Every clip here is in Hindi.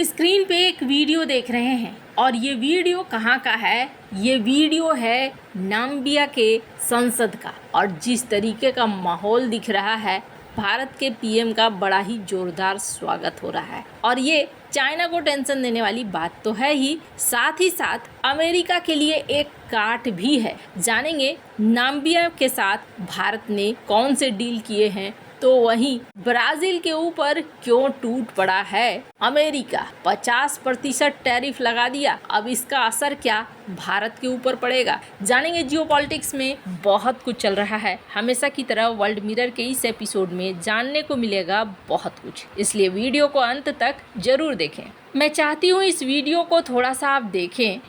स्क्रीन पे एक वीडियो देख रहे हैं और ये वीडियो कहाँ का है? ये वीडियो है नाम्बिया के संसद का। और जिस तरीके का माहौल दिख रहा है, भारत के पीएम का बड़ा ही जोरदार स्वागत हो रहा है। और ये चाइना को टेंशन देने वाली बात तो है ही, साथ ही साथ अमेरिका के लिए एक काट भी है। जानेंगे नाम्बिया के साथ भारत ने कौन से डील किए हैं, तो वहीं ब्राजील के ऊपर क्यों टूट पड़ा है अमेरिका। 50% टैरिफ लगा दिया, अब इसका असर क्या भारत के ऊपर पड़ेगा। जानेंगे जियोपॉलिटिक्स में बहुत कुछ चल रहा है। हमेशा की तरह वर्ल्ड मिरर के इस एपिसोड में जानने को मिलेगा बहुत कुछ, इसलिए वीडियो को अंत तक जरूर देखें। मैं चाहती हूँ इस वीडियो को थोड़ा सा आप देखें।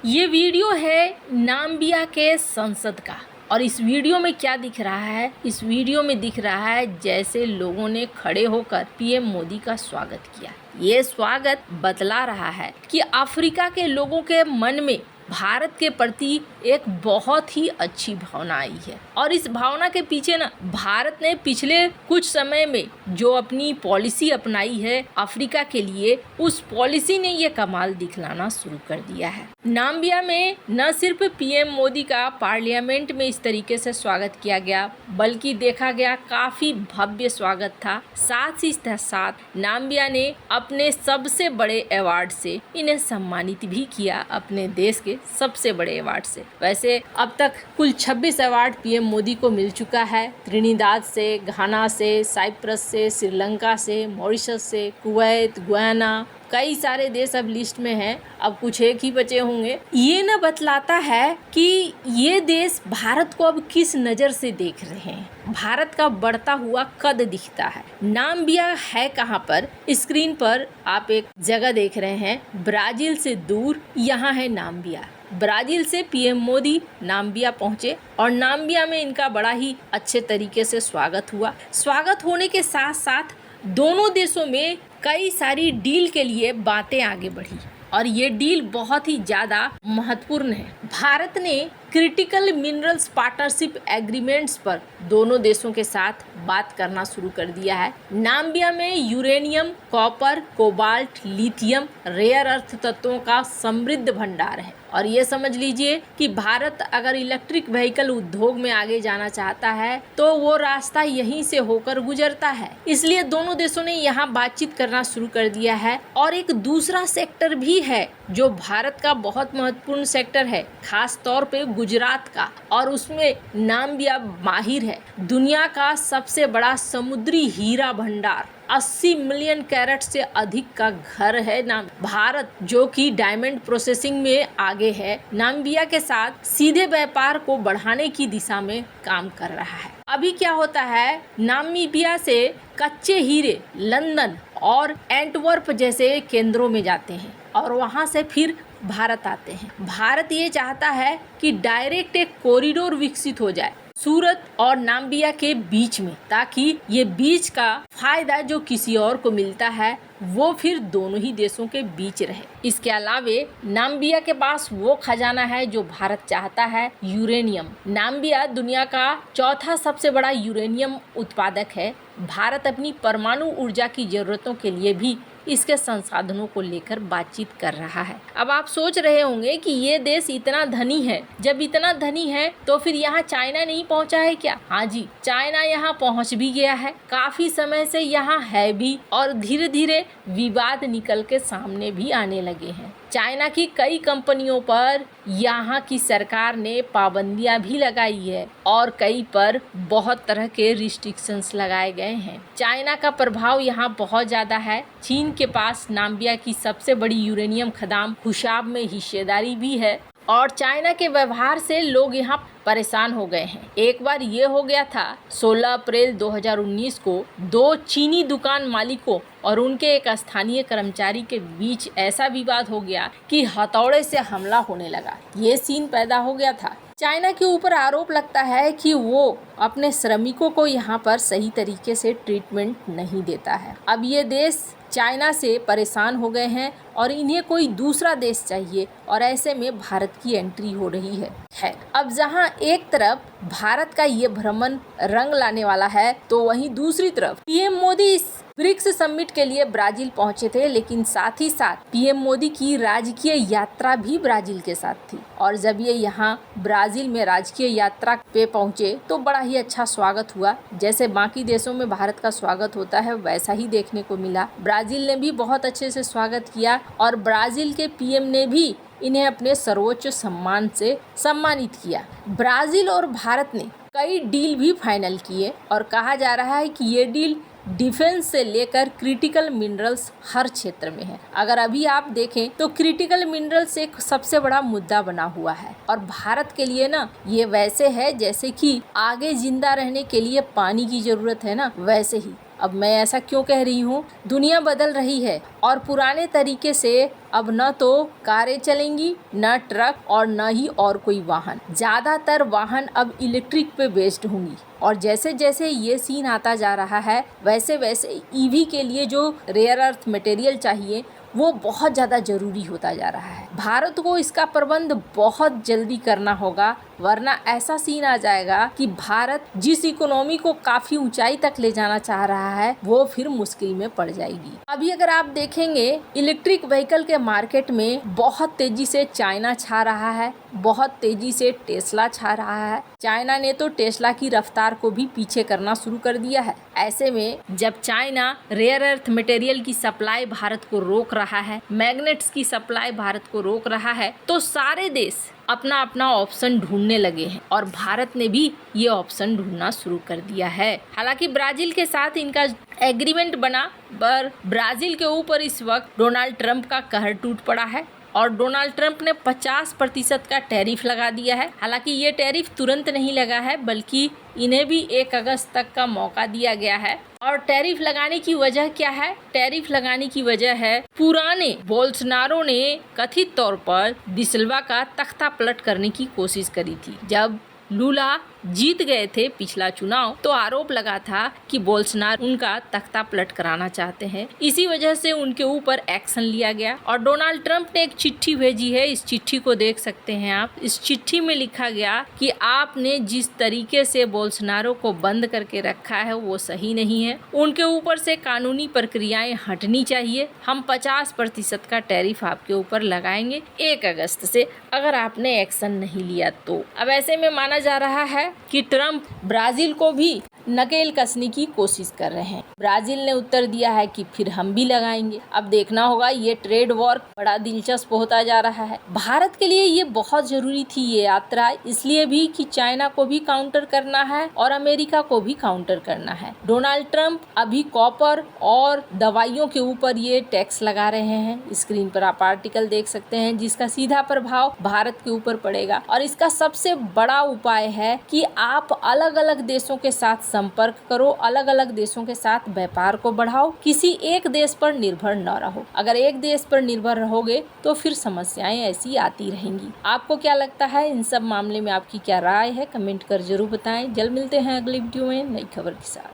ये वीडियो है नाम्बिया के संसद का। और इस वीडियो में क्या दिख रहा है? इस वीडियो में दिख रहा है जैसे लोगों ने खड़े होकर पीएम मोदी का स्वागत किया। ये स्वागत बतला रहा है कि अफ्रीका के लोगों के मन में भारत के प्रति एक बहुत ही अच्छी भावना आई है। और इस भावना के पीछे ना भारत ने पिछले कुछ समय में जो अपनी पॉलिसी अपनाई है अफ्रीका के लिए, उस पॉलिसी ने ये कमाल दिखलाना शुरू कर दिया है। नाम्बिया में न सिर्फ पीएम मोदी का पार्लियामेंट में इस तरीके से स्वागत किया गया, बल्कि देखा गया काफी भव्य स्वागत था। साथ ही साथ नाम्बिया ने अपने सबसे बड़े अवार्ड से इन्हें सम्मानित भी किया, अपने देश के सबसे बड़े अवार्ड से। वैसे अब तक कुल 26 अवार्ड पीएम मोदी को मिल चुका है। त्रिनिदाद से, घाना से, साइप्रस से, श्रीलंका से, मॉरिशस से, कुवैत, गुयाना, कई सारे देश अब लिस्ट में हैं। अब कुछ एक ही बचे होंगे। ये न बतलाता है कि ये देश भारत को अब किस नज़र से देख रहे हैं। भारत का बढ़ता हुआ कद दिखता है। नाम्बिया है कहाँ पर? स्क्रीन पर आप एक जगह देख रहे हैं, ब्राजील से दूर यहाँ है नाम्बिया। ब्राजील से पीएम मोदी नाम्बिया पहुंचे और नाम्बिया में इनका बड़ा ही अच्छे तरीके से स्वागत हुआ। स्वागत होने के साथ साथ दोनों देशों में कई सारी डील के लिए बातें आगे बढ़ी और ये डील बहुत ही ज़्यादा महत्वपूर्ण है। भारत ने क्रिटिकल मिनरल्स पार्टनरशिप एग्रीमेंट्स पर दोनों देशों के साथ बात करना शुरू कर दिया है। नाम्बिया में uranium, copper, cobalt, lithium, rare earth तत्वों का समृद्ध भंडार है। और ये समझ लीजिए कि भारत अगर इलेक्ट्रिक व्हीकल उद्योग में आगे जाना चाहता है तो वो रास्ता यहीं से होकर गुजरता है। इसलिए दोनों देशों ने यहाँ बातचीत करना शुरू कर दिया है। और एक दूसरा सेक्टर भी है जो भारत का बहुत महत्वपूर्ण सेक्टर है, खास तौर पे गुजरात का, और उसमें नाम्बिया माहिर है। दुनिया का सबसे बड़ा समुद्री हीरा भंडार, 80 मिलियन कैरेट से अधिक का घर है भारत, जो कि डायमंड प्रोसेसिंग में आगे है। नाम्बिया के साथ सीधे व्यापार को बढ़ाने की दिशा में काम कर रहा है। अभी क्या होता है, नामीबिया से कच्चे हीरे लंदन और एंटवर्प जैसे केंद्रों में जाते हैं और वहां से फिर भारत आते हैं। भारत ये चाहता है कि डायरेक्ट एक कॉरिडोर विकसित हो जाए सूरत और नाम्बिया के बीच में, ताकि ये बीच का फायदा जो किसी और को मिलता है वो फिर दोनों ही देशों के बीच रहे। इसके अलावे नाम्बिया के पास वो खजाना है जो भारत चाहता है, यूरेनियम। नाम्बिया दुनिया का चौथा सबसे बड़ा यूरेनियम उत्पादक है। भारत अपनी परमाणु ऊर्जा की जरूरतों के लिए भी इसके संसाधनों को लेकर बातचीत कर रहा है। अब आप सोच रहे होंगे कि ये देश इतना धनी है, जब इतना धनी है तो फिर यहाँ चाइना नहीं पहुँचा है क्या? हाँ जी, चाइना यहाँ पहुँच भी गया है, काफी समय से यहाँ है भी, और धीरे धीरे विवाद निकल के सामने भी आने लगे हैं। चाइना की कई कंपनियों पर यहाँ की सरकार ने पाबंदियां भी लगाई है और कई पर बहुत तरह के रिस्ट्रिक्शंस लगाए गए हैं। चाइना का प्रभाव यहाँ बहुत ज़्यादा है। चीन के पास नाम्बिया की सबसे बड़ी यूरेनियम खदान खुशाब में हिस्सेदारी भी है और चाइना के व्यवहार से लोग यहाँ परेशान हो गए हैं। एक बार ये हो गया था 16 अप्रैल 2019 को 2 चीनी दुकान मालिकों और उनके एक स्थानीय कर्मचारी के बीच ऐसा विवाद हो गया कि हथौड़े से हमला होने लगा। ये सीन पैदा हो गया था। चाइना के ऊपर आरोप लगता है कि वो अपने श्रमिकों को यहाँ पर सही तरीके से ट्रीटमेंट नहीं देता है। अब ये देश चाइना से परेशान हो गए हैं और इन्हें कोई दूसरा देश चाहिए और ऐसे में भारत की एंट्री हो रही है। अब जहां एक तरफ भारत का ये भ्रमण रंग लाने वाला है, तो वहीं दूसरी तरफ पीएम मोदी इस ब्रिक्स समिट के लिए ब्राजील पहुंचे थे, लेकिन साथ ही साथ पीएम मोदी की राजकीय यात्रा भी ब्राजील के साथ थी। और जब ये यहाँ ब्राजील में राजकीय यात्रा पे पहुंचे तो बड़ा ही अच्छा स्वागत हुआ। जैसे बाकी देशों में भारत का स्वागत होता है वैसा ही देखने को मिला। ब्राजील ने भी बहुत अच्छे से स्वागत किया और ब्राजील के पीएम ने भी इन्हें अपने सर्वोच्च सम्मान से सम्मानित किया। ब्राजील और भारत ने कई डील भी फाइनल किए और कहा जा रहा है कि ये डील डिफेंस से लेकर क्रिटिकल मिनरल्स हर क्षेत्र में है। अगर अभी आप देखें तो क्रिटिकल मिनरल्स एक सबसे बड़ा मुद्दा बना हुआ है और भारत के लिए ना ये वैसे है जैसे कि आगे जिंदा रहने के लिए पानी की जरूरत है ना, वैसे ही। अब मैं ऐसा क्यों कह रही हूँ, दुनिया बदल रही है और पुराने तरीके से अब न तो कारें चलेंगी, न ट्रक और न ही और कोई वाहन। ज़्यादातर वाहन अब इलेक्ट्रिक पे बेस्ड होंगी और जैसे जैसे ये सीन आता जा रहा है वैसे वैसे ईवी के लिए जो रेयर अर्थ मटेरियल चाहिए वो बहुत ज़्यादा ज़रूरी होता जा रहा है। भारत को इसका प्रबंध बहुत जल्दी करना होगा, वरना ऐसा सीन आ जाएगा कि भारत जिस इकोनॉमी को काफ़ी ऊंचाई तक ले जाना चाह रहा है वो फिर मुश्किल में पड़ जाएगी। अभी अगर आप देखेंगे इलेक्ट्रिक व्हीकल के मार्केट में बहुत तेजी से चाइना छा रहा है, बहुत तेजी से टेस्ला छा रहा है। चाइना ने तो टेस्ला की रफ्तार को भी पीछे करना शुरू कर दिया है। ऐसे में जब चाइना रेयर अर्थ मटेरियल की सप्लाई भारत को रोक रहा है, मैग्नेट्स की सप्लाई भारत को रोक रहा है, तो सारे देश अपना अपना ऑप्शन ढूंढने लगे हैं और भारत ने भी ये ऑप्शन ढूंढना शुरू कर दिया है। हालांकि ब्राजील के साथ इनका एग्रीमेंट बना, पर ब्राजील के ऊपर इस वक्त डोनाल्ड ट्रंप का कहर टूट पड़ा है और डोनाल्ड ट्रंप ने 50% का टैरिफ लगा दिया है। हालांकि ये टैरिफ तुरंत नहीं लगा है, बल्कि इन्हें भी 1 अगस्त तक का मौका दिया गया है। और टैरिफ लगाने की वजह क्या है? टैरिफ लगाने की वजह है पुराने बोल्सोनारो ने कथित तौर पर डिसिल्वा का तख्ता पलट करने की कोशिश करी थी। जब लूला जीत गए थे पिछला चुनाव तो आरोप लगा था कि बोल्सोनारो उनका तख्ता पलट कराना चाहते हैं। इसी वजह से उनके ऊपर एक्शन लिया गया और डोनाल्ड ट्रंप ने एक चिट्ठी भेजी है। इस चिट्ठी को देख सकते हैं आप। इस चिट्ठी में लिखा गया कि आपने जिस तरीके से बोल्सोनारो को बंद करके रखा है वो सही नहीं है, उनके ऊपर से कानूनी प्रक्रियाएं हटनी चाहिए। हम 50% का टैरिफ आपके ऊपर लगाएंगे 1 अगस्त से, अगर आपने एक्शन नहीं लिया तो। अब ऐसे में माना जा रहा है कि ट्रंप ब्राजील को भी नकेल कसने की कोशिश कर रहे हैं। ब्राजील ने उत्तर दिया है कि फिर हम भी लगाएंगे। अब देखना होगा, ये ट्रेड वॉर बड़ा दिलचस्प होता जा रहा है। भारत के लिए ये बहुत जरूरी थी ये यात्रा, इसलिए भी कि चाइना को भी काउंटर करना है और अमेरिका को भी काउंटर करना है। डोनाल्ड ट्रंप अभी कॉपर और दवाइयों के ऊपर ये टैक्स लगा रहे हैं। स्क्रीन पर आप आर्टिकल देख सकते हैं जिसका सीधा प्रभाव भारत के ऊपर पड़ेगा और इसका सबसे बड़ा उपाय है कि आप अलग अलग देशों के साथ संपर्क करो, अलग अलग देशों के साथ व्यापार को बढ़ाओ, किसी एक देश पर निर्भर न रहो। अगर एक देश पर निर्भर रहोगे तो फिर समस्याएं ऐसी आती रहेंगी। आपको क्या लगता है इन सब मामले में, आपकी क्या राय है? कमेंट कर जरूर बताएं। जल्द मिलते हैं अगली वीडियो में नई खबर के साथ।